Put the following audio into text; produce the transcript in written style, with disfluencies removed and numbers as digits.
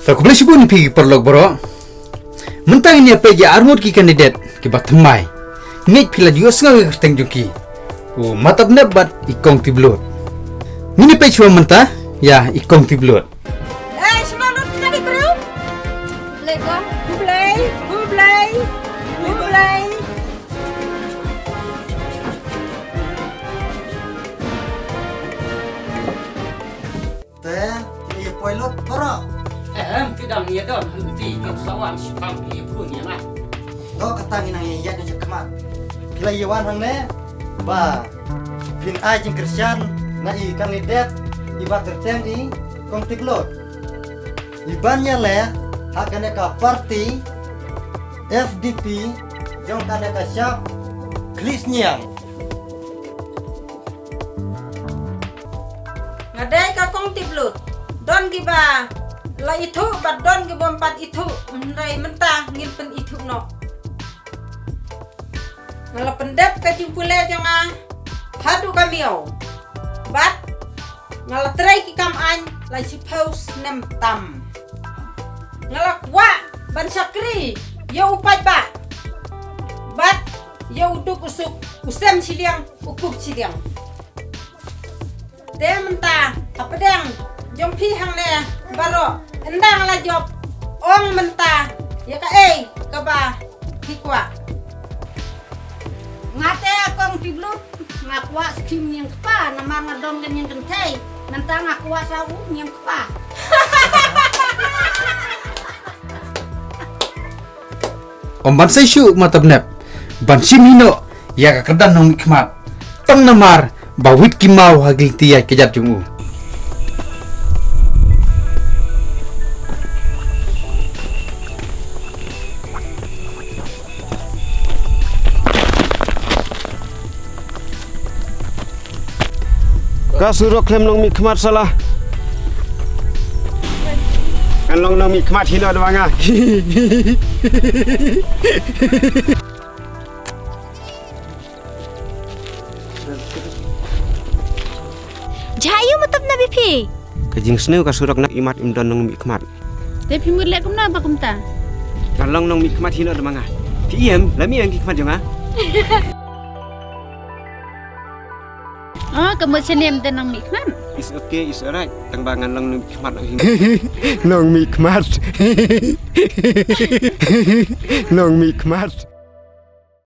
Tak boleh sebut ni pergi perlok bro. Mentang ini apa je armut ki kandidat ki batmai. Ngej pila juga sengaja keteng jungki. Oh mata benar bat ikong tiblot. Ini pe cuma mentah ya ikong tiblot. Semangat tadi bro. Lekong, bublai. Teh, ini pilot para. Tidak ni don henti ke sawan sepam pilih punya lah. Do katangin ang iya dan cekmat. Pila iwan hang ne. Ba. Pin ajing Christian na i kandidat iba terteng i kong tiglot. Ibannya le hakane ka parti FDP jong kane ka siap klis niang. Ngadai ka kong tiblut. Don giba la itu bat don giba empat itu rai mentah ngimpen itu no. Ngala pendep ka jimpule jonga hadu kamiau. Bat ngala trai ki kam an la si paus nem tam. Ngala kwa ban sakri yo upai ba. Bat yo uduk usuk usem siliang ukup siliang. Dia mentah apa deng jom pi hang ne baro endang la job ong mentah ya ka ka ba hikwa ngate akong tiblut ngakwa skim yang kepa nama ngadong gen yang kentai mentah ngakwa sau yang kepa Om ban sai syu mata benar. Ban simino ya ka kedan nong ikmat. Tang namar bawit kimau hagil tiya kejat jungu. Kasuro klem nong mi khmat salah. Kan long nong mi khmat hino dwanga. Jayu matap na bipi. Kajing sneu kasurok nak imat imdon nong mi khmat. Tapi mulai kumna apa kumta? Kan long nong mi khmat hino dwanga. Ti iem lami yang ki khmat jonga. Oh, kamu senem dan nang mikman. Is okay, is alright. Tang bangan long nong mi khmat nong mi khmat. Nong mi khmat.